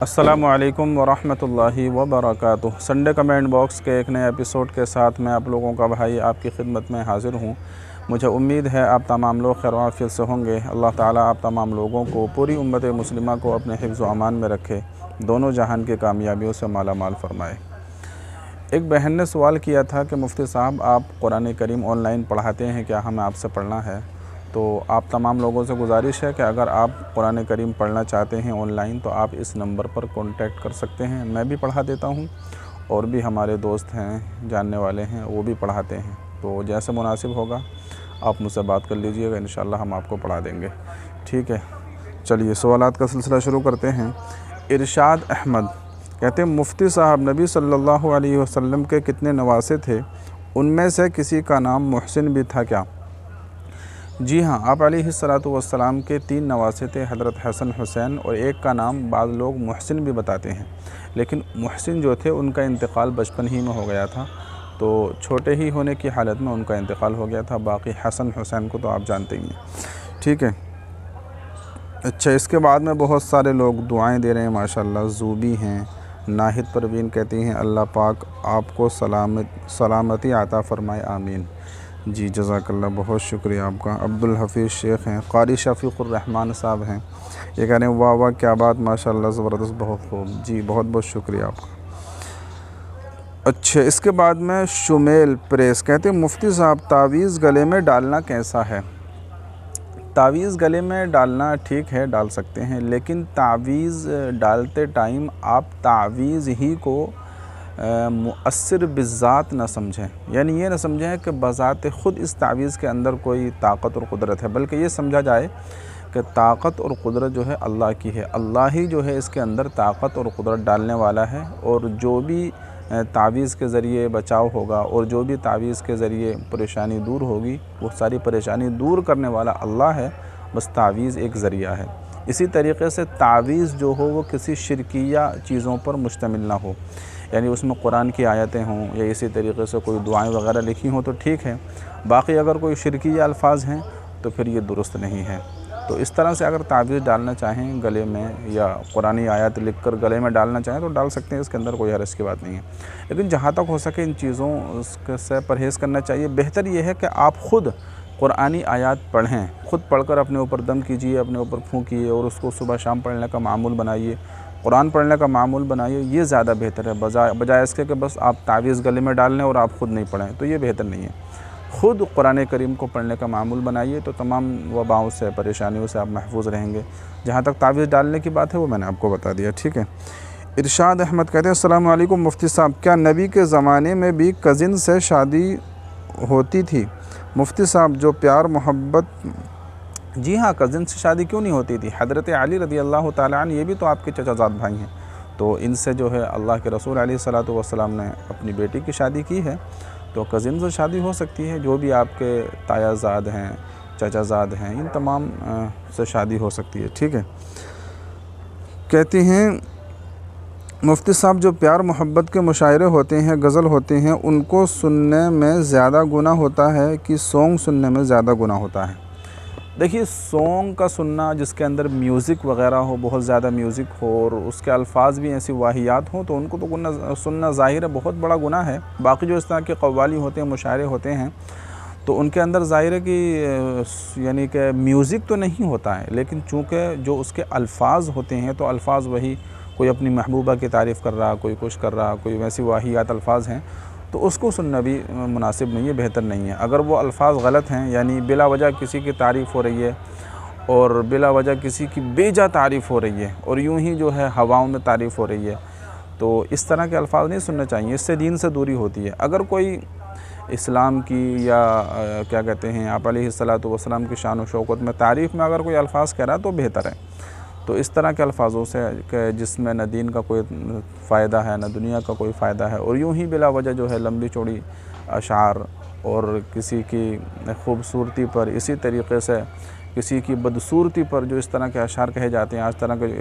अस्सलामुअलैकुम वरहमतुल्लाहि वबरकातुह। Sunday comment box के एक नए एपिसोड के साथ मैं आप लोगों का भाई आपकी खिदमत में हाज़िर हूँ। मुझे उम्मीद है आप तमाम लोग खैर आफियत से होंगे। अल्लाह ताला आप तमाम लोगों को, पूरी उम्मत मुस्लिमा को अपने हिफ्ज़ व अमान में रखे, दोनों जहान की कामयाबियों से माला माल फरमाए। एक बहन ने सवाल किया था कि मुफ्ती साहब, आप कुरान करीम ऑनलाइन पढ़ाते हैं क्या? हमें आपसे पढ़ना है। तो आप तमाम लोगों से गुजारिश है कि अगर आप कुरान करीम पढ़ना चाहते हैं ऑनलाइन तो आप इस नंबर पर कांटेक्ट कर सकते हैं। मैं भी पढ़ा देता हूं और भी हमारे दोस्त हैं, जानने वाले हैं, वो भी पढ़ाते हैं। तो जैसे मुनासिब होगा आप मुझसे बात कर लीजिएगा, इंशाल्लाह हम आपको पढ़ा देंगे। ठीक है, चलिए सवालात का सिलसिला शुरू करते हैं। इरशाद अहमद कहते हैं, मुफ्ती साहब, नबी सल्लल्लाहु अलैहि वसल्लम के कितने नवासे थे? उनमें से किसी का नाम मुहसिन भी था क्या? जी हाँ, आप अलैहिस्सलातु वस्सलाम के 3 नवासे थे, हज़रत हसन हुसैन, और एक का नाम बाद लोग मुहसिन भी बताते हैं। लेकिन मुहसिन जो थे उनका इंतकाल बचपन ही में हो गया था, तो छोटे ही होने की हालत में उनका इंतकाल हो गया था। बाकी हसन हुसैन को तो आप जानते ही हैं। ठीक है, अच्छा, इसके बाद में बहुत सारे लोग दुआएं दे रहे हैं माशाल्लाह। ज़ूबी हैं, नाहिद परवीन कहती हैं, अल्लाह पाक आपको सलामती आता फ़रमाए, आमीन। जी जज़ाकल्लाह, बहुत शुक्रिया आपका। अब्दुल हफीज़ शेख हैं, क़ारी शफ़ीक़ुर रहमान साहब हैं, ये कह रहे हैं वाह वाह क्या बात, माशाल्लाह ज़बरदस्त, बहुत खूब। जी बहुत बहुत शुक्रिया आपका। अच्छा, इसके बाद में शुमेल प्रेस कहते हैं, मुफ्ती साहब, तावीज़ गले में डालना कैसा है? तावीज़ गले में डालना ठीक है, डाल सकते हैं, लेकिन तावीज़ डालते टाइम आप तावीज़ ही को मुअस्सिर बिज़ात न समझें। यानी ये न समझें कि बज़ात ख़ुद इस तावीज़ के अंदर कोई ताकत और क़ुदरत है, बल्कि ये समझा जाए कि ताकत और क़ुदरत जो है अल्लाह की है। अल्लाह ही जो है इसके अंदर ताकत और क़ुदरत डालने वाला है, और जो भी तावीज़ के ज़रिए बचाव होगा और जो भी तावीज़ के ज़रिए परेशानी दूर होगी, वो सारी परेशानी दूर करने वाला अल्लाह है, बस तावीज़ एक ज़रिया है। इसी तरीक़े से तावीज़ जो हो वो किसी शिरकिया चीज़ों पर मुश्तमिल ना हो, यानी उसमें कुरान की आयतें हों या इसी तरीक़े से कोई दुआएं वगैरह लिखी हों तो ठीक है। बाकी अगर कोई शिरकिया अल्फाज हैं तो फिर ये दुरुस्त नहीं है। तो इस तरह से अगर तावीज़ डालना चाहें गले में, या कुरानी आयत लिखकर गले में डालना चाहें तो डाल सकते हैं, इसके अंदर कोई हर्ज की बात नहीं है। लेकिन जहाँ तक हो सके इन चीज़ों से परहेज़ करना चाहिए। बेहतर ये है कि आप ख़ुद कुरानी आयत पढ़ें, ख़ुद पढ़कर अपने ऊपर दम कीजिए, अपने ऊपर फूँकिए और उसको सुबह शाम पढ़ने का मामूल बनाइए, कुरान पढ़ने का मामूल बनाइए। ये ज़्यादा बेहतर है, बजाय इसके कि बस आप तावीज़ गले में डाल लें और आप ख़ुद नहीं पढ़ें, तो ये बेहतर नहीं है। ख़ुद कुरान करीम को पढ़ने का मामूल बनाइए तो तमाम वबाओं से, परेशानियों से आप महफूज रहेंगे। जहाँ तक तावीज़ डालने की बात है वो मैंने आपको बता दिया। ठीक है, इरशाद अहमद कहते हैं, अस्सलाम वालेकुम मुफ्ती साहब, क्या नबी के ज़माने में भी कज़िन से शादी होती थी? मुफ्ती साहब, जो प्यार मोहब्बत। जी हाँ, कज़िन से शादी क्यों नहीं होती थी? हज़रत अली रज़ी अल्लाह ताला अन्हु ये भी तो आपके चचाज़ाद भाई हैं, तो इनसे जो है अल्लाह के रसूल अलैहिस्सलातु वस्सलाम ने अपनी बेटी की शादी की है, तो कज़िन से शादी हो सकती है। जो भी आपके तायाज़ाद हैं, चचाज़ाद हैं, इन तमाम से शादी हो सकती है। ठीक है, कहती हैं, मुफ्ती साहब, जो प्यार मोहब्बत के मुशायरे होते हैं, गज़ल होते हैं, उनको सुनने में ज़्यादा गुनाह होता है कि सॉन्ग सुनने में ज़्यादा गुनाह होता है? देखिए, सॉन्ग का सुनना जिसके अंदर म्यूज़िक वग़ैरह हो, बहुत ज़्यादा म्यूज़िक हो और उसके अल्फाज भी ऐसी वाहियात हों, तो उनको तो सुनना ज़ाहिर है बहुत बड़ा गुनाह है। बाकी जो इस तरह के कव्वाली होते हैं, मुशायरे होते हैं, तो उनके अंदर ज़ाहिर है कि यानी कि म्यूज़िक तो नहीं होता है, लेकिन चूँकि जो उसके अल्फाज होते हैं, तो अल्फाज वही, कोई अपनी महबूबा की तारीफ़ कर रहा, कोई कुछ कर रहा, कोई वैसी वाहियात अल्फाज हैं, तो उसको सुनना भी मुनासिब नहीं है, बेहतर नहीं है। अगर वो अल्फाज गलत हैं, यानी बिला वजह किसी की तारीफ़ हो रही है और बिला वजह किसी की बेजा तारीफ़ हो रही है और यूं ही जो है हवाओं में तारीफ़ हो रही है, तो इस तरह के अल्फाज नहीं सुनने चाहिए, इससे दीन से दूरी होती है। अगर कोई इस्लाम की या क्या कहते हैं, आप अलैहिस्सलातु वस्सलाम की शान व शौकत में, तारीफ़ में अगर कोई अल्फाज कह रहा है तो बेहतर है। तो इस तरह के अल्फाजों से कि जिसमें न दीन का कोई फ़ायदा है, न दुनिया का कोई फ़ायदा है, और यूं ही बिला वजह जो है लंबी चौड़ी अशार और किसी की खूबसूरती पर, इसी तरीक़े से किसी की बदसूरती पर जो इस तरह के अशार कहे जाते हैं,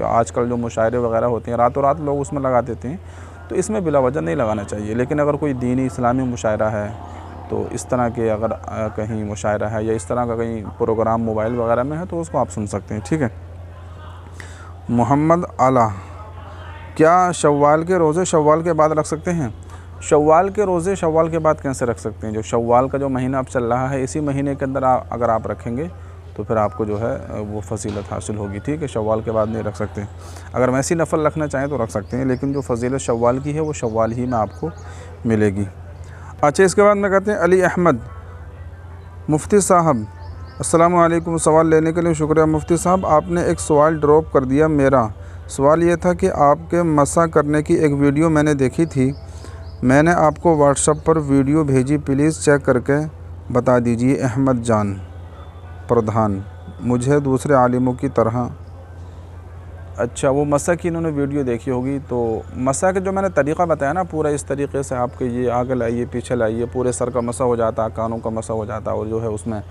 आजकल जो मुशायरे वगैरह होते हैं, रातों रात लोग उसमें लगा देते हैं, तो इसमें बिला वजह नहीं लगाना चाहिए। लेकिन अगर कोई दीनी इस्लामी मुशायरा है, तो इस तरह के अगर कहीं मुशायरा है या इस तरह का कहीं प्रोग्राम मोबाइल वगैरह में है, तो उसको आप सुन सकते हैं। ठीक है, मोहम्मद आला क्या शव्वाल के रोज़े शव्वाल के बाद रख सकते हैं? शव्वाल के रोज़े शव्वाल के बाद कैसे रख सकते हैं? जो शव्वाल का जो महीना अब चल रहा है, इसी महीने के अंदर अगर आप रखेंगे तो फिर आपको जो है वो फजीलत हासिल होगी। ठीक है, शव्वाल के बाद नहीं रख सकते। अगर वैसी नफल रखना चाहें तो रख सकते हैं, लेकिन जो फजीलत शव्वाल की है वो शव्वाल ही में आपको मिलेगी। अच्छा, इसके बाद में कहते हैं अली अहमद, मुफ्ती साहब अस्सलाम वालेकुम, सवाल लेने के लिए शुक्रिया। मुफ्ती साहब, आपने एक सवाल ड्रॉप कर दिया। मेरा सवाल ये था कि आपके मसा करने की एक वीडियो मैंने देखी थी, मैंने आपको व्हाट्सएप पर वीडियो भेजी, प्लीज़ चेक करके बता दीजिए। अहमद जान प्रधान, मुझे दूसरे आलिमों की तरह। अच्छा, वो मसा की इन्होंने वीडियो देखी होगी। तो मसा के जो मैंने तरीक़ा बताया ना, पूरा इस तरीके से आपके ये आगे लाइए, पीछे लाइए, पूरे सर का मसा हो जाता है, कानों का मसा हो जाता है, और जो है उसमें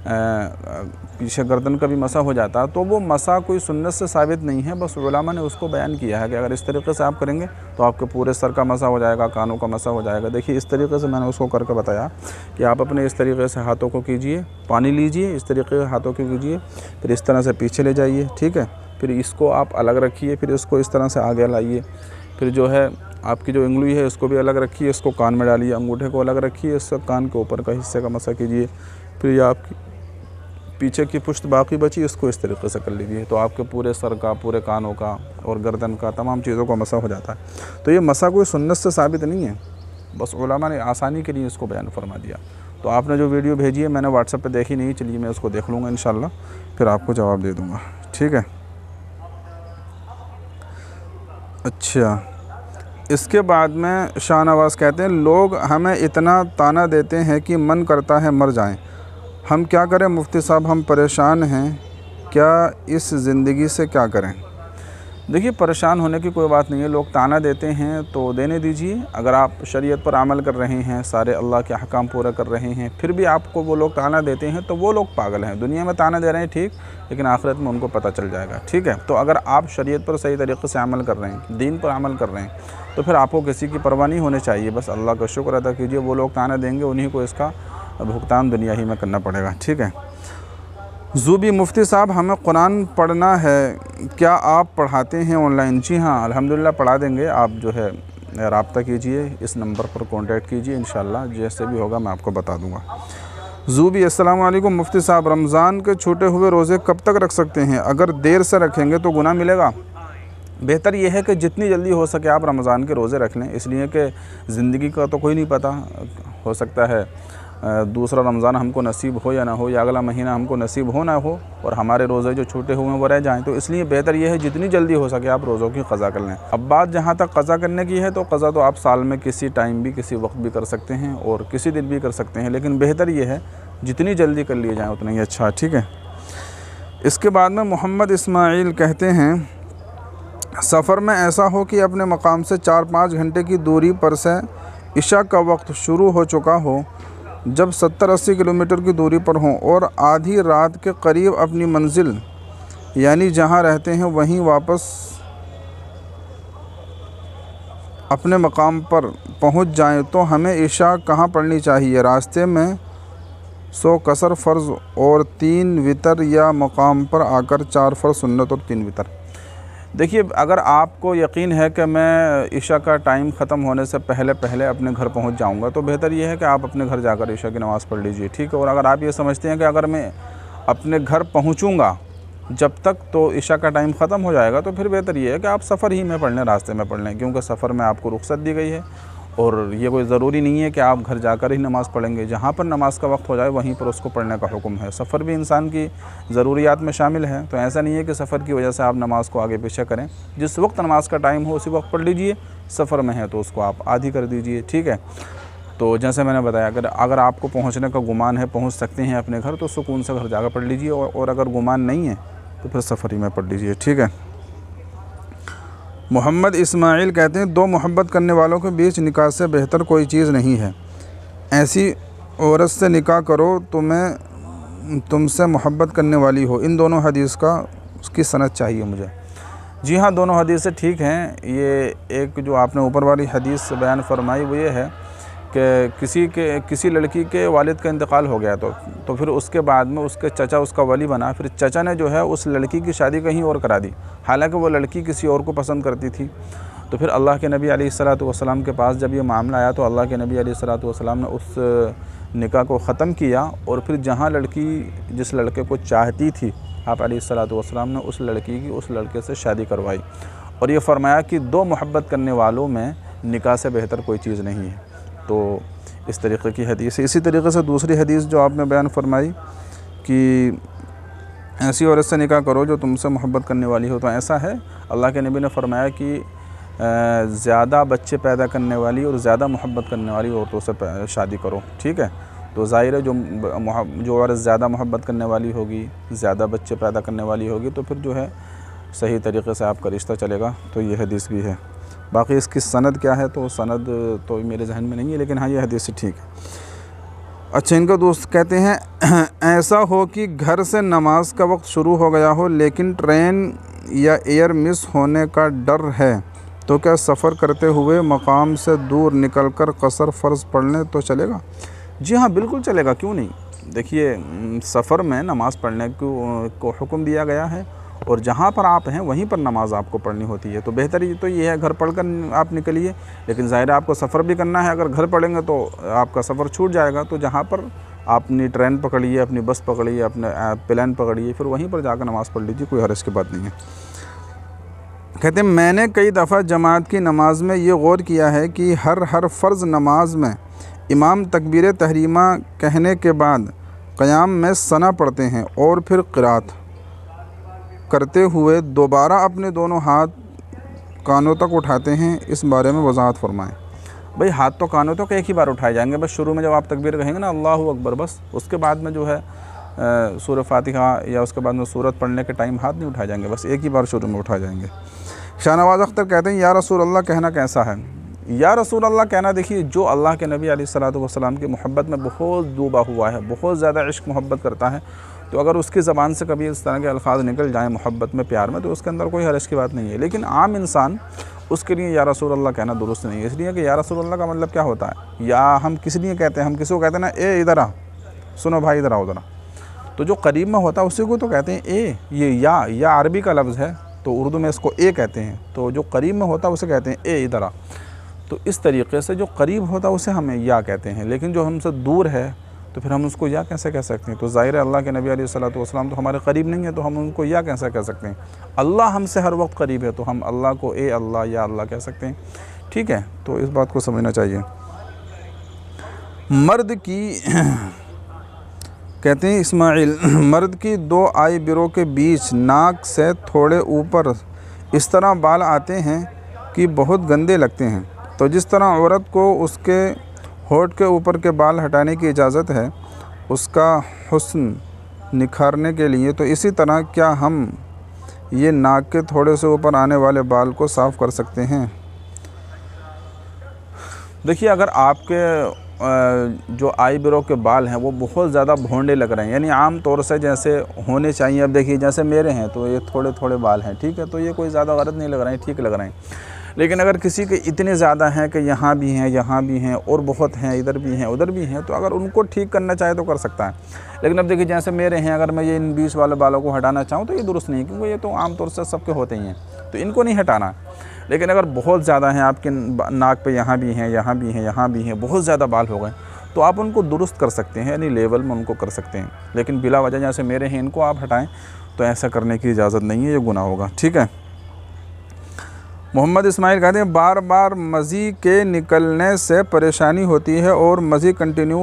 पीछे गर्दन का भी मसा हो जाता है। तो वो मसा कोई सुन्नत से साबित नहीं है, बस उलमा ने उसको बयान किया है कि अगर इस तरीके से आप करेंगे तो आपके पूरे सर का मसा हो जाएगा, कानों का मसा हो जाएगा। देखिए, इस तरीके से मैंने उसको करके बताया कि आप अपने इस तरीके से हाथों को कीजिए, पानी लीजिए, इस तरीके से हाथों को कीजिए, फिर इस तरह से पीछे ले जाइए। ठीक है, फिर इसको आप अलग रखिए, फिर इसको इस तरह से आगे लाइए, फिर जो है आपकी जो उंगली है इसको भी अलग रखिए, इसको कान में डालिए, अंगूठे को अलग रखिए, इससे कान के ऊपर का हिस्से का मसा कीजिए, फिर ये आपकी पीछे की पुश्त बाकी बची, इसको इस तरीके से कर लीजिए। तो आपके पूरे सर का, पूरे कानों का और गर्दन का, तमाम चीज़ों का मसा हो जाता है। तो ये मसा कोई सुन्नत से साबित नहीं है, बस उलमा ने आसानी के लिए इसको बयान फरमा दिया। तो आपने जो वीडियो भेजी है मैंने व्हाट्सएप पे देखी नहीं, चलिए मैं उसको देख लूँगा इंशाल्लाह, फिर आपको जवाब दे दूँगा। ठीक है। अच्छा, इसके बाद में शाहनवाज़ कहते हैं, लोग हमें इतना ताना देते हैं कि मन करता है मर जाएं, हम क्या करें मुफ्ती साहब, हम परेशान हैं, क्या इस ज़िंदगी से क्या करें? देखिए, परेशान होने की कोई बात नहीं है। लोग ताना देते हैं तो देने दीजिए। अगर आप शरीयत पर अमल कर रहे हैं, सारे अल्लाह के अहकाम पूरा कर रहे हैं, फिर भी आपको वो लोग ताना देते हैं तो वो लोग पागल हैं। दुनिया में ताना दे रहे हैं ठीक, लेकिन आखिरत में उनको पता चल जाएगा। ठीक है, तो अगर आप शरीयत पर सही तरीक़े से अमल कर रहे हैं, दीन पर अमल कर रहे हैं, तो फिर आपको किसी की परवाह नहीं होनी चाहिए। बस अल्लाह का शुक्र अदा कीजिए। वो लोग ताना देंगे, उन्हीं को इसका भुगतान दुनिया ही में करना पड़ेगा। ठीक है। ज़ूबी, मुफ्ती साहब हमें कुरान पढ़ना है, क्या आप पढ़ाते हैं ऑनलाइन? जी हाँ, अल्हम्दुलिल्लाह पढ़ा देंगे। आप जो है रब्ता कीजिए, इस नंबर पर कांटेक्ट कीजिए, इंशाल्लाह जैसे भी होगा मैं आपको बता दूंगा। ज़ूबी, अस्सलाम वालेकुम मुफ्ती साहब, रमज़ान के छूटे हुए रोज़े कब तक रख सकते हैं? अगर देर से रखेंगे तो गुनाह मिलेगा? बेहतर यह है कि जितनी जल्दी हो सके आप रमज़ान के रोज़े रख लें, इसलिए कि ज़िंदगी का तो कोई नहीं पता, हो सकता है दूसरा रमज़ान हमको नसीब हो या ना हो, या अगला महीना हमको नसीब हो ना हो, और हमारे रोज़े जो छूटे हुए हैं वो रह जाएं। तो इसलिए बेहतर यह है जितनी जल्दी हो सके आप रोज़ों की क़ज़ा कर लें। अब बात जहाँ तक क़ज़ा करने की है, तो क़ज़ा तो आप साल में किसी टाइम भी, किसी वक्त भी कर सकते हैं और किसी दिन भी कर सकते हैं, लेकिन बेहतर यह है जितनी जल्दी कर लिए जाएँ उतना ही अच्छा। ठीक है। इसके बाद में मोहम्मद इस्माइल कहते हैं, सफ़र में ऐसा हो कि अपने मकाम से 4-5 घंटे की दूरी पर से इशा का वक्त शुरू हो चुका हो, जब 70-80 किलोमीटर की दूरी पर हों और आधी रात के करीब अपनी मंजिल यानी जहां रहते हैं वहीं वापस अपने मकाम पर पहुंच जाएं, तो हमें इशा कहां पढ़नी चाहिए? रास्ते में 100 कसर फ़र्ज़ और 3 वितर, या मकाम पर आकर 4 फ़र्ज़ सुन्नत और 3 वितर? देखिए, अगर आपको यकीन है कि मैं इशा का टाइम ख़त्म होने से पहले पहले अपने घर पहुंच जाऊंगा, तो बेहतर यह है कि आप अपने घर जाकर इशा की नमाज़ पढ़ लीजिए। ठीक है। और अगर आप ये समझते हैं कि अगर मैं अपने घर पहुंचूंगा जब तक तो इशा का टाइम ख़त्म हो जाएगा, तो फिर बेहतर ये है कि आप सफ़र ही में पढ़ लें, रास्ते में पढ़ लें, क्योंकि सफ़र में आपको रुख्सत दी गई है। और ये कोई ज़रूरी नहीं है कि आप घर जाकर ही नमाज़ पढ़ेंगे, जहाँ पर नमाज का वक्त हो जाए वहीं पर उसको पढ़ने का हुक्म है। सफ़र भी इंसान की ज़रूरियात में शामिल है, तो ऐसा नहीं है कि सफ़र की वजह से आप नमाज़ को आगे पीछे करें। जिस वक्त नमाज का टाइम हो उसी वक्त पढ़ लीजिए, सफ़र में है तो उसको आप आधी कर दीजिए। ठीक है। तो जैसे मैंने बताया, अगर आपको पहुँचने का गुमान है, पहुँच सकते हैं अपने घर, तो सुकून से घर जाकर पढ़ लीजिए, और अगर गुमान नहीं है तो फिर सफ़र ही में पढ़ लीजिए। ठीक है। मोहम्मद इस्माइल कहते हैं, 2 मोहब्बत करने वालों के बीच निकाह से बेहतर कोई चीज़ नहीं है। ऐसी औरत से निकाह करो तो मैं तुमसे मोहब्बत करने वाली हो। इन दोनों हदीस का उसकी सनद चाहिए मुझे। जी हाँ, दोनों हदीसें ठीक हैं। ये एक जो आपने ऊपर वाली हदीस बयान फरमाई वो ये है कि किसी लड़की के वालिद का इंतकाल हो गया तो फिर उसके बाद में उसके चचा उसका वली बना, फिर चचा ने जो है उस लड़की की शादी कहीं और करा दी, हालांकि वो लड़की किसी और को पसंद करती थी। तो फिर अल्लाह के नबी अलैहिस्सलातु वस्सलाम के पास जब ये मामला आया तो अल्लाह के नबी अलैहिस्सलातु वस्सलाम ने उस निकाह को ख़त्म किया और फिर जहाँ लड़की जिस लड़के को चाहती थी आप अलैहिस्सलातु वस्सलाम ने उस लड़की की उस लड़के से शादी करवाई और ये फरमाया कि दो मोहब्बत करने वालों में निकाह से बेहतर कोई चीज़ नहीं है। तो इस तरीक़े की हदीस है। इसी तरीक़े से दूसरी हदीस जो आपने बयान फरमाई कि ऐसी औरत से निकाह करो जो तुमसे मोहब्बत करने वाली हो, तो ऐसा है अल्लाह के नबी ने फरमाया कि ज़्यादा बच्चे पैदा करने वाली और ज़्यादा मोहब्बत करने वाली औरतों से शादी करो। ठीक है, तो ज़ाहिर है जो औरत ज़्यादा मोहब्बत करने वाली होगी, ज़्यादा बच्चे पैदा करने वाली होगी, तो फिर जो है सही तरीक़े से आपका रिश्ता चलेगा। तो ये हदीस भी है। बाकी इसकी सनद क्या है तो सनद तो मेरे जहन में नहीं है, लेकिन हाँ ये हदीस ठीक है। अच्छा, इनका दोस्त कहते हैं ऐसा हो कि घर से नमाज का वक्त शुरू हो गया हो लेकिन ट्रेन या एयर मिस होने का डर है, तो क्या सफ़र करते हुए मकाम से दूर निकलकर कसर फ़र्ज़ पढ़ लें तो चलेगा? जी हाँ, बिल्कुल चलेगा, क्यों नहीं। देखिए, सफ़र में नमाज़ पढ़ने को हुक्म दिया गया है और जहाँ पर आप हैं वहीं पर नमाज़ आपको पढ़नी होती है। तो बेहतर तो ये है घर पढ़कर आप निकलिए, लेकिन ज़ाहिर है आपको सफ़र भी करना है। अगर घर पढ़ेंगे तो आपका सफ़र छूट जाएगा। तो जहाँ पर अपनी ट्रेन पकड़िए, अपनी बस पकड़िए, अपने प्लेन पकड़िए, फिर वहीं पर जाकर नमाज़ पढ़ लीजिए, कोई हर्ज की बात नहीं है। कहते हैं मैंने कई दफ़ा जमात की नमाज में ये गौर किया है कि हर फ़र्ज़ नमाज में इमाम तकबीर तहरीमा कहने के बाद क़याम में सना पढ़ते हैं और फिर क़िरात करते हुए दोबारा अपने दोनों हाथ कानों तक उठाते हैं। इस बारे में वजाहत फरमाएं। भाई, हाथ तो कानों तक एक ही बार उठाए जाएंगे, बस शुरू में जब आप तकबीर कहेंगे ना अल्लाहु अकबर, बस उसके बाद में जो है सूरह फातिहा या उसके बाद में सूरत पढ़ने के टाइम हाथ नहीं उठाए जाएंगे, बस एक ही बार शुरू में उठाए जाएंगे। शाहनवाज़ अख्तर कहते हैं या रसूल अल्लाह कहना कैसा है? या रसूल अल्लाह कहना, देखिए जो अल्लाह के नबी अलैहिस्सलातु वस्सलाम की मोहब्बत में बहुत डूबा हुआ है, बहुत ज़्यादा इश्क मोहब्बत करता है, तो अगर उसकी ज़बान से कभी इस तरह के अल्फाज निकल जाएँ मोहब्बत में, प्यार में, तो उसके अंदर कोई हर्ज की बात नहीं है। लेकिन आम इंसान उसके लिए या रसूल अल्लाह कहना दुरुस्त नहीं है, इसलिए कि या रसूल अल्लाह का मतलब क्या होता है? या हम किस लिए कहते हैं? हम किसी को कहते हैं ना, ए इधर आ, सुनो भाई इधर आओ ज़रा, तो जो करीब में होता है उसी को तो कहते हैं ए। ये या अरबी का लफ्ज़ है, तो उर्दू में इसको ए कहते हैं, तो जो करीब में होता है उसे कहते हैं ए इधर आ। तो इस तरीक़े से जो करीब होता है उसे हमें या कहते हैं, लेकिन जो हमसे दूर है तो फिर हम उसको या कैसे कह सकते हैं? तो ज़ाहिर है अल्लाह के नबी अलैहिस्सलातु वस्सलाम तो हमारे करीब नहीं है, तो हम उनको या कैसे कह सकते हैं? अल्लाह हमसे हर वक्त करीब है, तो हम अल्लाह को ए अल्लाह या अल्लाह कह सकते हैं। ठीक है, तो इस बात को समझना चाहिए। मर्द की कहते हैं इस्माइल, मर्द की दो आई बिरों के बीच नाक से थोड़े ऊपर इस तरह बाल आते हैं कि बहुत गंदे लगते हैं, तो जिस तरह औरत को उसके होठ के ऊपर के बाल हटाने की इजाज़त है उसका हुस्न निखारने के लिए, तो इसी तरह क्या हम ये नाक के थोड़े से ऊपर आने वाले बाल को साफ़ कर सकते हैं? देखिए, अगर आपके जो आई ब्रो के बाल हैं वो बहुत ज़्यादा भोंडे लग रहे हैं, यानी आम तौर से जैसे होने चाहिए, अब देखिए जैसे मेरे हैं तो ये थोड़े थोड़े बाल हैं, ठीक है, तो ये कोई ज़्यादा गलत नहीं लग रहे हैं, ठीक लग रहे हैं। लेकिन अगर किसी के इतने ज़्यादा हैं कि यहाँ भी हैं, यहाँ भी हैं और बहुत हैं, इधर भी हैं, उधर भी हैं, तो अगर उनको ठीक करना चाहे तो कर सकता है। लेकिन अब देखिए जैसे मेरे हैं, अगर मैं ये इन बीच वाले बालों को हटाना चाहूँ तो ये दुरुस्त नहीं, क्योंकि ये तो आम तौर से सबके होते ही हैं, तो इनको नहीं हटाना। लेकिन अगर बहुत ज़्यादा हैं, आपके नाक पे यहाँ भी हैं, यहाँ भी हैं, यहाँ भी हैं, बहुत ज़्यादा बाल हो गए, तो आप उनको दुरुस्त कर सकते हैं, यानी लेवल में उनको कर सकते हैं। लेकिन बिला वजह जैसे मेरे हैं इनको आप हटाएं तो ऐसा करने की इजाज़त नहीं है, ये गुनाह होगा। ठीक है। मोहम्मद इस्माइल कहते हैं बार बार मज़ी के निकलने से परेशानी होती है और मज़ी कंटिन्यू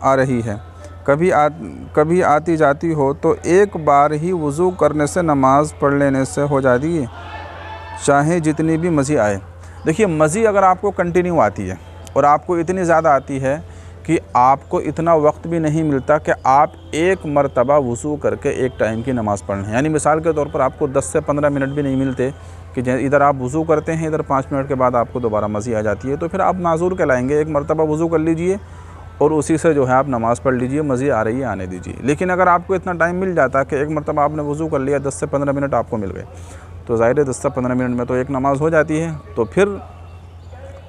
आ रही है, कभी आती जाती हो, तो एक बार ही वज़ू करने से नमाज़ पढ़ लेने से हो जाती है, चाहे जितनी भी मज़ी आए। देखिए, मज़ी अगर आपको कंटिन्यू आती है और आपको इतनी ज़्यादा आती है कि आपको इतना वक्त भी नहीं मिलता कि आप एक मरतबा वज़ू करके एक टाइम की नमाज़ पढ़ लें, यानी मिसाल के तौर पर आपको 10 से 15 मिनट भी नहीं मिलते कि इधर आप वज़ू करते हैं, इधर 5 मिनट के बाद आपको दोबारा मज़ी आ जाती है, तो फिर आप माज़ूर कहलाएंगे। एक मरतबा वज़ू कर लीजिए और उसी से जो है आप नमाज़ पढ़ लीजिए, मज़ी आ रही है आने दीजिए। लेकिन अगर आपको इतना टाइम मिल जाता कि एक मरतबा आपने वज़ू कर लिया, 10 से 15 मिनट आपको मिल गए, तो ज़ाहिर है 10 से 15 मिनट में तो एक नमाज़ हो जाती है, तो फिर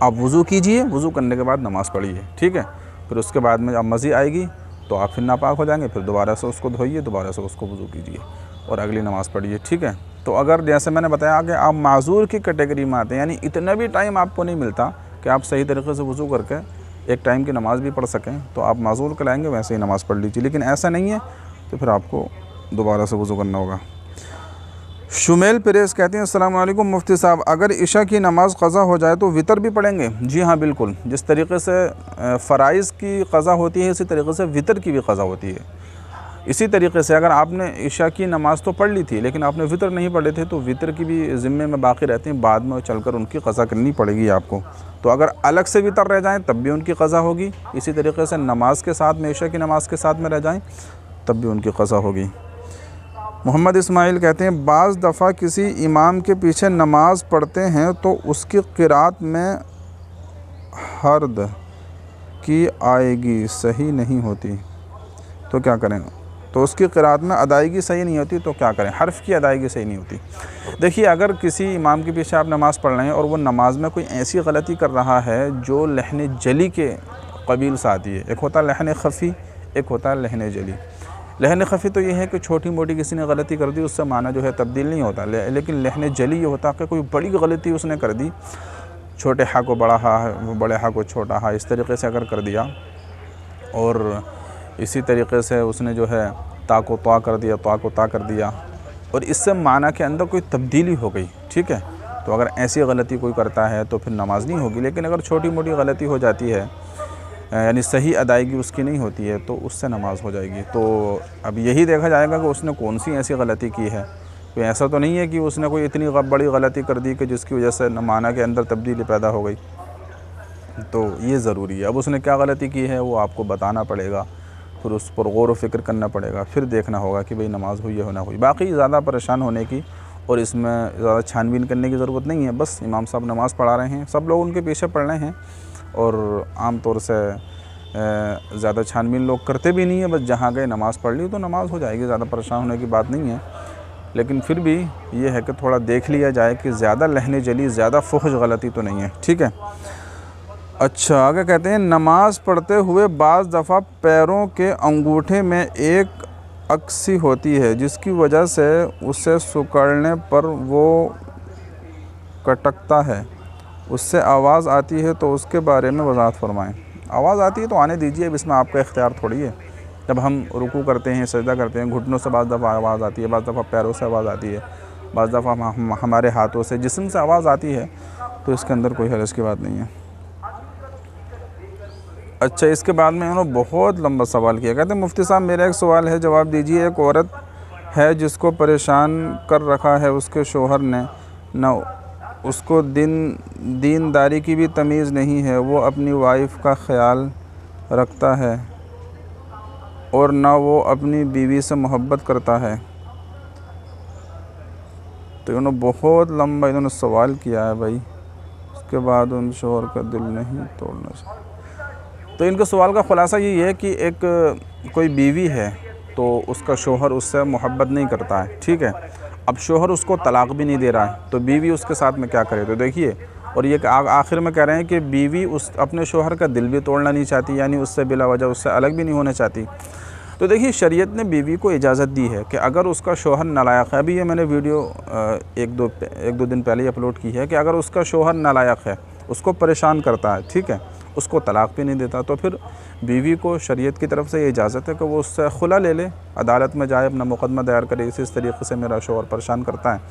आप वज़ू कीजिए, वज़ू करने के बाद नमाज़ पढ़िए, ठीक है। फिर उसके बाद में जब मज़ी आएगी तो आप फिर नापाक हो जाएंगे, फिर दोबारा से उसको धोइए, दोबारा से उसको वज़ू कीजिए और अगली नमाज़ पढ़िए, ठीक है। तो अगर जैसे मैंने बताया कि आप माज़ूर की कैटेगरी में आते हैं, यानी इतना भी टाइम आपको नहीं मिलता कि आप सही तरीके से वज़ू करके एक टाइम की नमाज़ भी पढ़ सकें, तो आप माज़ूर कहलाएंगे, वैसे ही नमाज़ पढ़ लीजिए। लेकिन ऐसा नहीं है तो फिर आपको दोबारा से वज़ू करना होगा। शुमेल परेस कहते हैं अस्सलाम वालेकुम मुफ्ती साहब, अगर इशा की नमाज़ क़ज़ा हो जाए तो वितर भी पढ़ेंगे? जी हाँ बिल्कुल, जिस तरीके से फ़राइज़ की क़ज़ा होती है इसी तरीके से वितर की भी क़ज़ा होती है। इसी तरीके से अगर आपने इशा की नमाज़ तो पढ़ ली थी लेकिन आपने वितर नहीं पढ़े थे तो वितर की भी ज़िम्मे में बाकी रहती हैं, बाद में चलकर उनकी क़ज़ा करनी पड़ेगी आपको। तो अगर अलग से वितर रह जाएँ तब भी उनकी क़ज़ा होगी, इसी तरीके से नमाज़ के साथ में इशा की नमाज़ के साथ में रह जाएँ तब भी उनकी क़ज़ा होगी। मोहम्मद इस्माइल कहते हैं बाज़ दफ़ा किसी इमाम के पीछे नमाज़ पढ़ते हैं तो उसकी क़िरात में हर्द की आएगी सही नहीं होती तो क्या करें? तो उसकी क़िरात में अदायगी सही नहीं होती तो क्या करें? हर्फ़ की अदायगी सही नहीं होती। देखिए, अगर किसी इमाम के पीछे आप नमाज़ पढ़ रहे हैं और वो नमाज में कोई ऐसी गलती कर रहा है जो लहन जली के कबील से आती है, एक होता है लहन ख़फ़ी, एक होता है लहन जली। लहन ख़फ़ी तो ये है कि छोटी मोटी किसी ने गलती कर दी, उससे माना जो है तब्दील नहीं होता। लेकिन लहन जली ये होता है कि कोई बड़ी गलती उसने कर दी, छोटे हा को बड़ा हा, बड़े हा को छोटा हा, इस तरीके से अगर कर दिया, और इसी तरीके से उसने जो है ता को ता कर दिया, ता को ता कर दिया, और इससे माना के अंदर कोई तब्दीली हो गई, ठीक है। तो अगर ऐसी गलती कोई करता है तो फिर नमाज नहीं होगी। लेकिन अगर छोटी मोटी गलती हो जाती है, यानी सही अदायगी उसकी नहीं होती है, तो उससे नमाज हो जाएगी। तो अब यही देखा जाएगा कि उसने कौन सी ऐसी गलती की है। कोई ऐसा तो नहीं है कि उसने कोई इतनी बड़ी गलती कर दी कि जिसकी वजह से माना के अंदर तब्दीली पैदा हो गई। तो ये ज़रूरी है। अब उसने क्या गलती की है वो आपको बताना पड़ेगा, फिर उस पर गौर व फ़िक्र करना पड़ेगा, फिर देखना होगा कि भाई नमाज़ हुई है ना हुई। बाकी ज़्यादा परेशान होने की और इसमें ज़्यादा छानबीन करने की ज़रूरत नहीं है। बस इमाम साहब नमाज़ पढ़ा रहे हैं, सब लोग उनके पीछे पढ़ रहे हैं, और आम तौर से ज़्यादा छानबीन लोग करते भी नहीं है। बस जहाँ गए नमाज़ पढ़ ली तो नमाज़ हो जाएगी, ज़्यादा परेशान होने की बात नहीं है। लेकिन फिर भी ये है कि थोड़ा देख लिया जाए कि ज़्यादा लहने जली, ज़्यादा फुहश गलती तो नहीं है, ठीक है। अच्छा, आगे कहते हैं नमाज़ पढ़ते हुए बाज़ दफ़ा पैरों के अंगूठे में एक अक्सी होती है जिसकी वजह से उसे सुकड़ने पर वो कटकता है, उससे आवाज़ आती है, तो उसके बारे में वज़ाहत फरमाएँ। आवाज़ आती है तो आने दीजिए, अब इसमें आपका इख्तियार थोड़ी है। जब हम रुकू करते हैं, सजदा करते हैं, घुटनों से बाज़ दफ़ा आवाज़ आती है, बाज़ दफ़ा पैरों से आवाज़ आती है, बाज़ दफ़ा हमारे हाथों से, जिस्म से आवाज़ आती है, तो इसके अंदर कोई हरज की बात नहीं है। अच्छा, इसके बाद में उन्होंने बहुत लंबा सवाल किया। कहते हैं मुफ्ती साहब मेरा एक सवाल है, जवाब दीजिए। एक औरत है जिसको परेशान कर रखा है उसके शोहर ने, न उसको दीनदारी की भी तमीज़ नहीं है, वो अपनी वाइफ का ख्याल रखता है और ना वो अपनी बीवी से मोहब्बत करता है। तो इन्होंने बहुत लंबा इन्होंने सवाल किया है भाई। उसके बाद उन शोहर का दिल नहीं तोड़ना चाहिए। तो इनके सवाल का ख़ुलासा यही है कि एक कोई बीवी है तो उसका शोहर उससे मोहब्बत नहीं करता है, ठीक है। अब शोहर उसको तलाक़ भी नहीं दे रहा है, तो बीवी उसके साथ में क्या करे? तो देखिए, और ये आखिर में कह रहे हैं कि बीवी उस अपने शोहर का दिल भी तोड़ना नहीं चाहती, यानी उससे बिला वजह उससे अलग भी नहीं होना चाहती। तो देखिए, शरीयत ने बीवी को इजाज़त दी है कि अगर उसका शोहर नालायक है, अभी ये मैंने वीडियो एक दो दिन पहले ही अपलोड की है कि अगर उसका शोहर नालायक है, उसको परेशान करता है, ठीक है, उसको तलाक़ भी नहीं देता, तो फिर बीवी को शरीयत की तरफ से ये इजाज़त है कि वो उससे खुला ले ले, अदालत में जाए, अपना मुकदमा दायर करे, इस तरीके से मेरा शोहर परेशान करता है,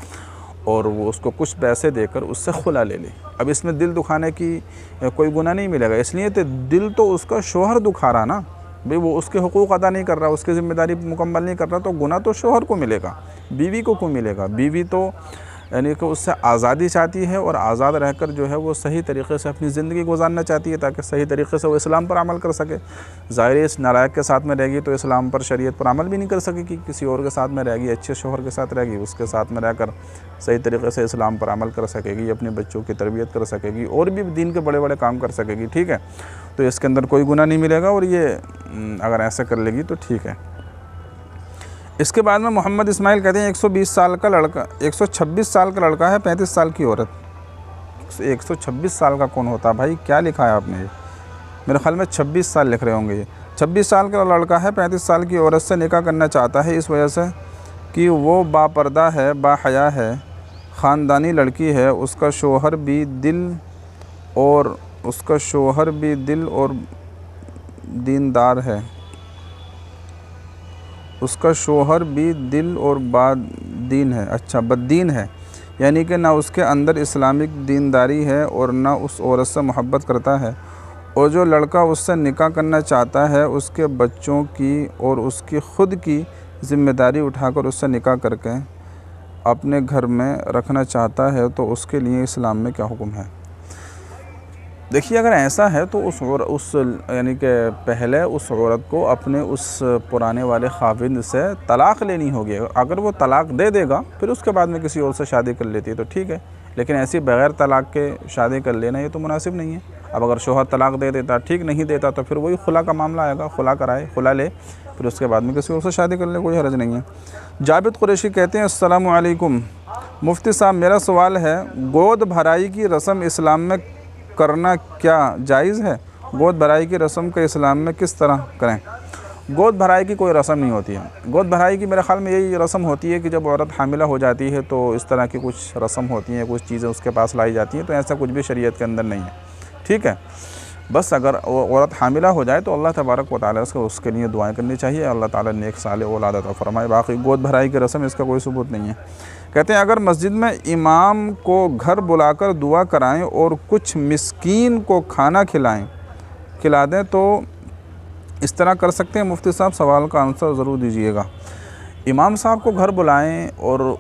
और वो उसको कुछ पैसे देकर उससे खुला ले ले। अब इसमें दिल दुखाने की कोई गुनाह नहीं मिलेगा, इसलिए तो दिल तो उसका शोहर दुखा रहा ना भाई, वो उसके हुकूक अदा नहीं कर रहा, उसकी ज़िम्मेदारी मुकम्मल नहीं कर रहा, तो गुनाह तो शोहर को मिलेगा, बीवी को क्यों मिलेगा? बीवी तो यानी कि उससे आज़ादी चाहती है और आज़ाद रहकर जो है वो सही तरीके से अपनी ज़िंदगी गुजारना चाहती है ताकि सही तरीके से वो इस्लाम पर अमल कर सके। ज़ाहिर है इस नालायक के साथ में रहेगी तो इस्लाम पर, शरीयत पर अमल भी नहीं कर सकेगी, किसी और के साथ में रहेगी, अच्छे शोहर के साथ रहेगी, उसके साथ में रहकर सही तरीके से इस्लाम पर अमल कर सकेगी, अपने बच्चों की तरबियत कर सकेगी और भी दीन के बड़े बड़े काम कर सकेगी, ठीक है। तो इसके अंदर कोई गुनाह नहीं मिलेगा और ये अगर ऐसा कर लेगी तो ठीक है। इसके बाद में मोहम्मद इस्माइल कहते हैं 126 साल का लड़का है, 35 साल की औरत 126 साल का कौन होता है भाई? क्या लिखा है आपने? ये मेरे ख्याल में 26 साल लिख रहे होंगे। ये 26 साल का लड़का है 35 साल की औरत से निकाह करना चाहता है, इस वजह से कि वो बापर्दा है, बाहया है, ख़ानदानी लड़की है, उसका शौहर भी दिल और दीनदार है, उसका शौहर भी दिल और बादीन है, अच्छा बद्दीन है, यानी कि ना उसके अंदर इस्लामिक दीनदारी है और ना उस औरत से मोहब्बत करता है, और जो लड़का उससे निकाह करना चाहता है उसके बच्चों की और उसकी ख़ुद की ज़िम्मेदारी उठाकर उससे निकाह करके अपने घर में रखना चाहता है, तो उसके लिए इस्लाम में क्या हुक्म है? देखिए, अगर ऐसा है तो उस यानी कि पहले उस औरत को अपने उस पुराने वाले खाविंद से तलाक़ लेनी होगी। अगर वो तलाक़ दे देगा फिर उसके बाद में किसी और से शादी कर लेती है तो ठीक है, लेकिन ऐसी बग़ैर तलाक़ के शादी कर लेना ये तो मुनासिब नहीं है। अब अगर शौहर तलाक़ दे देता, ठीक नहीं देता, तो फिर वही खुला का मामला आएगा, खुला कराए, खुला ले, फिर उसके बाद में किसी और से शादी कर ले, कोई हर्ज नहीं है। जाबिद कुरैशी कहते हैं, अस्सलामु अलैकुम मुफ्ती साहब, मेरा सवाल है, गोद भराई की रस्म इस्लाम में करना क्या जायज़ है? गोद भराई की रस्म का इस्लाम में किस तरह करें? गोद भराई की कोई रस्म नहीं होती है। गोद भराई की मेरे ख़्याल में यही रस्म होती है कि जब औरत हामिला हो जाती है तो इस तरह की कुछ रस्म होती हैं, कुछ चीज़ें उसके पास लाई जाती हैं, तो ऐसा कुछ भी शरीयत के अंदर नहीं है, ठीक है। बस अगर औरत हामिला हो जाए तो अल्लाह तबारक व तआला से उसके लिए दुआएं करनी चाहिए, अल्लाह ताला नेक साले औलाद अता फरमाए। बाकी गोद भराई की रस्म इसका कोई सबूत नहीं है। कहते हैं, अगर मस्जिद में इमाम को घर बुलाकर दुआ कराएं और कुछ मिस्कीन को खाना खिला दें तो इस तरह कर सकते हैं? मुफ्ती साहब, सवाल का आंसर ज़रूर दीजिएगा। इमाम साहब को घर बुलाएं और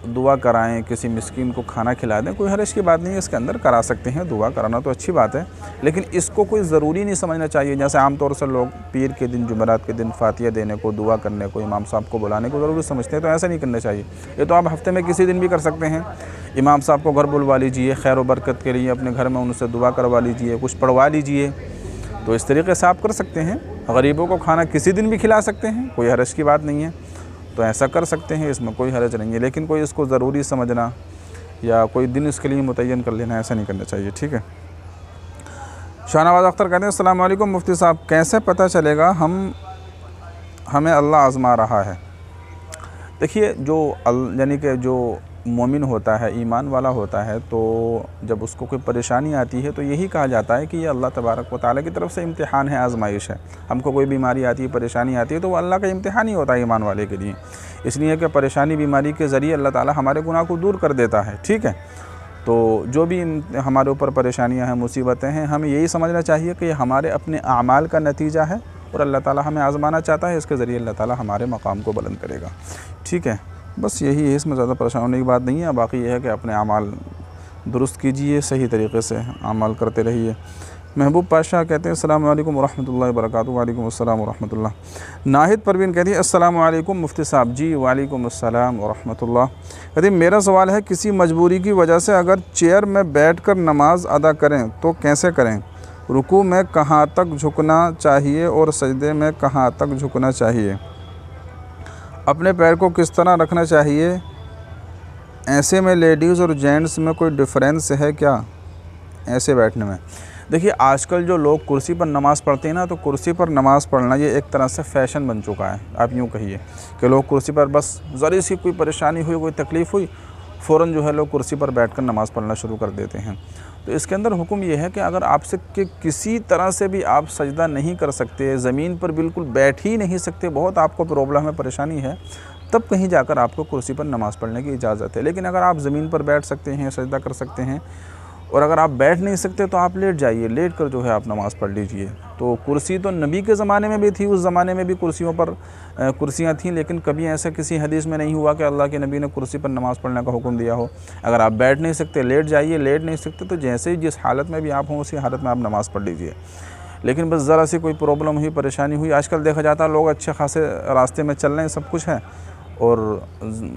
दुआ कराएं, किसी मिस्कीन को खाना खिला दें, कोई हर्ज की बात नहीं है, इसके अंदर करा सकते हैं। दुआ कराना तो अच्छी बात है, लेकिन इसको कोई ज़रूरी नहीं समझना चाहिए। जैसे आम तौर से लोग पीर के दिन, जुमेरात के दिन फातिहा देने को, दुआ करने को, इमाम साहब को बुलाने को ज़रूरी समझते हैं, तो ऐसा नहीं करना चाहिए। ये तो आप हफ्ते में किसी दिन भी कर सकते हैं। इमाम साहब को घर बुलवा लीजिए, खैर व बरकत के लिए अपने घर में उनसे दुआ करवा लीजिए, कुछ पढ़वा लीजिए, तो इस तरीके से आप कर सकते हैं। गरीबों को खाना किसी दिन भी खिला सकते हैं, कोई हर्ज की बात नहीं है, तो ऐसा कर सकते हैं, इसमें कोई हर्ज नहीं है। लेकिन कोई इसको ज़रूरी समझना या कोई दिन इसके लिए मुतय्यन कर लेना, ऐसा नहीं करना चाहिए, ठीक है। शाहनवाज़ अख्तर कहते हैं, अस्सलाम वालेकुम मुफ्ती साहब, कैसे पता चलेगा हमें अल्लाह आज़मा रहा है? देखिए, यानी कि जो मोमिन होता है, ईमान वाला होता है, तो जब उसको कोई परेशानी आती है तो यही कहा जाता है कि ये अल्लाह तबारक व तआला की तरफ से इम्तिहान है, आजमाइश है। हमको कोई बीमारी आती है, परेशानी आती है, तो वो अल्लाह का इम्तिहान ही होता है ईमान वाले के लिए। इसलिए कि परेशानी, बीमारी के ज़रिए अल्लाह ताला हमारे गुनाह को दूर कर देता है, ठीक है। तो जो भी हमारे ऊपर परेशानियाँ हैं, मुसीबतें हैं, हमें यही समझना चाहिए कि ये हमारे अपने आमाल का नतीजा है और अल्लाह ताला हमें आज़माना चाहता है, इसके ज़रिए अल्लाह ताला हमारे मकाम को बुलंद करेगा, ठीक है। बस यही है, इसमें ज़्यादा परेशान होने की बात नहीं है। बाकी यह है कि अपने अमाल दुरुस्त कीजिए, सही तरीक़े से अमाल करते रहिए। महबूब पाशा कहते हैं, अस्सलामु अलैकुम वरहमतुल्लाहि वबरकातुहू। वालेकुम अस्सलाम वरहमतुल्लाह। नाहिद परवीन कहती है, अस्सलामु अलैकुम मुफ्ती साहब। जी वालेकुम अस्सलाम वरहमतुल्लाह। कहती है, मेरा सवाल है, किसी मजबूरी की वजह से अगर चेयर में बैठकर नमाज अदा करें तो कैसे करें? रुकू में कहाँ तक झुकना चाहिए और सजदे में कहाँ तक झुकना चाहिए? अपने पैर को किस तरह रखना चाहिए? ऐसे में लेडीज़ और जेंट्स में कोई डिफरेंस है क्या ऐसे बैठने में? देखिए, आजकल जो लोग कुर्सी पर नमाज़ पढ़ते हैं ना, तो कुर्सी पर नमाज़ पढ़ना ये एक तरह से फ़ैशन बन चुका है। आप यूँ कहिए कि लोग कुर्सी पर बस ज़री सी कोई परेशानी हुई, कोई तकलीफ़ हुई, फ़ौरन जो है लोग कुर्सी पर बैठकर नमाज़ पढ़ना शुरू कर देते हैं। तो इसके अंदर हुक्म ये है कि अगर आपसे कि किसी तरह से भी आप सजदा नहीं कर सकते, ज़मीन पर बिल्कुल बैठ ही नहीं सकते, बहुत आपको प्रॉब्लम है, परेशानी है, तब कहीं जाकर आपको कुर्सी पर नमाज़ पढ़ने की इजाज़त है। लेकिन अगर आप ज़मीन पर बैठ सकते हैं, सजदा कर सकते हैं, और अगर आप बैठ नहीं सकते तो आप लेट जाइए, लेट कर जो है आप नमाज़ पढ़ लीजिए। तो कुर्सी तो नबी के ज़माने में भी थी, उस ज़माने में भी कुर्सियों पर कुर्सियाँ थीं, लेकिन कभी ऐसा किसी हदीस में नहीं हुआ कि अल्लाह के नबी ने कुर्सी पर नमाज़ पढ़ने का हुक्म दिया हो। अगर आप बैठ नहीं सकते, लेट जाइए, लेट नहीं सकते तो जैसे ही जिस हालत में भी आप हों, उसी हालत में आप नमाज़ पढ़ लीजिए। लेकिन बस ज़रा सी कोई प्रॉब्लम हुई, परेशानी हुई, आजकल देखा जाता है लोग अच्छे खासे रास्ते में चल रहे हैं, सब कुछ है, और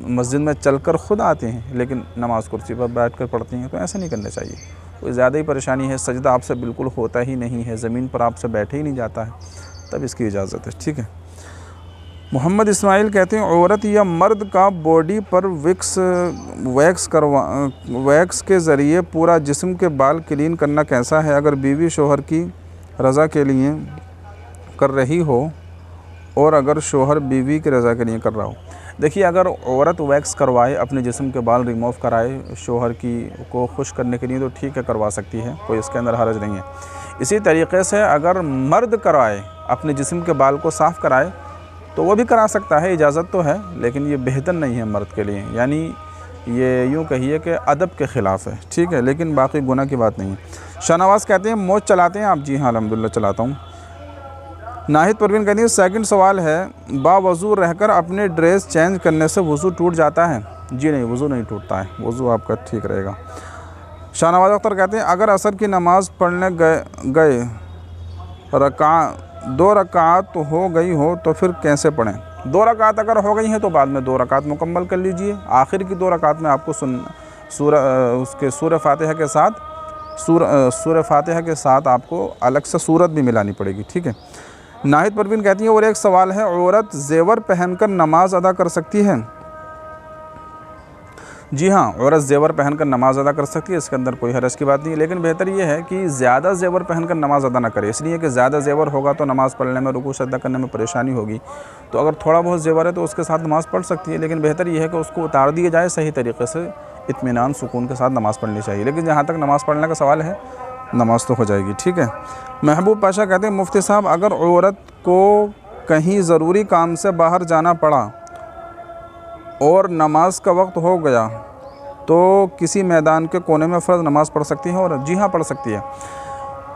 मस्जिद में चलकर ख़ुद आते हैं, लेकिन नमाज़ कुर्सी पर बैठकर पढ़ती हैं, तो ऐसा नहीं करना चाहिए। कोई ज़्यादा ही परेशानी है, सजदा आपसे बिल्कुल होता ही नहीं है, ज़मीन पर आपसे बैठे ही नहीं जाता है, तब इसकी इजाज़त है, ठीक है। मोहम्मद इस्माइल कहते हैं औरत या मर्द का बॉडी पर वैक्स के ज़रिए पूरा जिस्म के बाल क्लीन करना कैसा है, अगर बीवी शोहर की रज़ा के लिए कर रही हो और अगर शोहर बीवी की रज़ा के लिए कर रहा हो। देखिए, अगर औरत वैक्स करवाए, अपने जिस्म के बाल रिमूव कराए शोहर को खुश करने के लिए तो ठीक है, करवा सकती है, कोई इसके अंदर हर्ज नहीं है। इसी तरीक़े से अगर मर्द कराए, अपने जिस्म के बाल को साफ़ कराए तो वो भी करा सकता है, इजाज़त तो है, लेकिन ये बेहतर नहीं है मर्द के लिए, यानी ये यूँ कहिए कि अदब के ख़िलाफ़ है, ठीक है, लेकिन बाकी गुनाह की बात नहीं है। शाहनवाज़ कहते हैं मौज चलाते हैं आप? जी हाँ, अल्हम्दुलिल्लाह चलाता हूँ। नाहिद परवीन कहती है सेकंड सवाल है, बावज़ू रहकर अपने ड्रेस चेंज करने से वज़ू टूट जाता है? जी नहीं, वज़ू नहीं टूटता है, वज़ू आपका ठीक रहेगा। शाहनवाज़ अख्तर कहते हैं अगर असर की नमाज़ पढ़ने गए 2 रकात हो गई हो तो फिर कैसे पढ़ें? 2 रकात अगर हो गई हैं तो बाद में 2 रकात मुकम्मल कर लीजिए। आखिर की 2 रकात में आपको सूरह फातिहा के साथ आपको अलग से सूरत भी मिलानी पड़ेगी, ठीक है। नाहिद परवीन कहती है और एक सवाल है, औरत ज़ेवर पहनकर नमाज अदा कर सकती है? जी हाँ, औरत ज़ेवर पहनकर नमाज़ अदा कर सकती है, इसके अंदर कोई हरज की बात नहीं है, लेकिन बेहतर ये है कि ज़्यादा ज़ेवर पहनकर नमाज़ अदा ना करे, इसलिए कि ज़्यादा ज़ेवर होगा तो नमाज़ पढ़ने में, रुकू सजदा करने में परेशानी होगी। तो अगर थोड़ा बहुत ज़ेवर है तो उसके साथ नमाज़ पढ़ सकती है, लेकिन बेहतर ये है कि उसको उतार दिया जाए, सही तरीक़े से इत्मीनान सुकून के साथ नमाज़ पढ़नी चाहिए। लेकिन जहाँ तक नमाज़ पढ़ने का सवाल है, नमाज़ तो हो जाएगी, ठीक है। महबूब पाशा कहते हैं मुफ्ती साहब, अगर औरत को कहीं ज़रूरी काम से बाहर जाना पड़ा और नमाज का वक्त हो गया तो किसी मैदान के कोने में फ़र्ज़ नमाज़ पढ़ सकती है? और जी हाँ, पढ़ सकती है।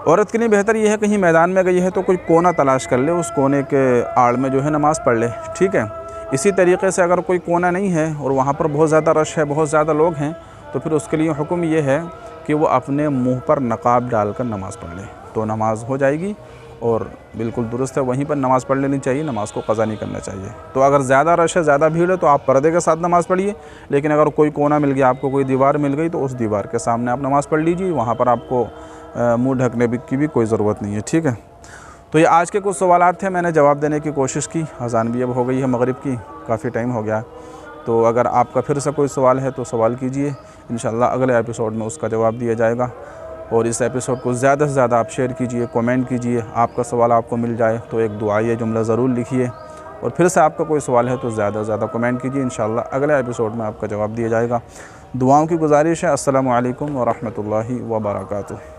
औरत के लिए बेहतर ये है, कहीं मैदान में गई है तो कोई कोना तलाश कर ले, उस कोने के आड़ में जो है नमाज़ पढ़ ले, ठीक है। इसी तरीक़े से अगर कोई कोना नहीं है और वहाँ पर बहुत ज़्यादा रश है, बहुत ज़्यादा लोग हैं, तो फिर उसके लिए हुक्म ये है कि वो अपने मुँह पर नकाब डालकर नमाज़ पढ़ ले, तो नमाज़ हो जाएगी और बिल्कुल दुरुस्त है। वहीं पर नमाज़ पढ़ लेनी चाहिए, नमाज़ को क़ज़ा नहीं करना चाहिए। तो अगर ज़्यादा रश है, ज़्यादा भीड़ है तो आप पर्दे के साथ नमाज़ पढ़िए, लेकिन अगर कोई कोना मिल गया आपको, कोई दीवार मिल गई तो उस दीवार के सामने आप नमाज़ पढ़ लीजिए, वहाँ पर आपको मुँह ढकने की भी कोई ज़रूरत नहीं है, ठीक है। तो ये आज के कुछ सवालात थे, मैंने जवाब देने की कोशिश की। अज़ान भी अब हो गई है मगरिब की, काफ़ी टाइम हो गया। तो अगर आपका फिर से कोई सवाल है तो सवाल कीजिए, इंशाअल्लाह अगले एपिसोड में उसका जवाब दिया जाएगा। और इस एपिसोड को ज़्यादा से ज़्यादा आप शेयर कीजिए, कमेंट कीजिए। आपका सवाल आपको मिल जाए तो एक दुआई जुमला ज़रूर लिखिए, और फिर से आपका कोई सवाल है तो ज़्यादा से ज़्यादा कमेंट कीजिए, इंशाअल्लाह अगले एपिसोड में आपका जवाब दिया जाएगा। दुआओं की गुजारिश है। अस्सलामु अलैकुम व रहमतुल्लाहि व बरकातुहू।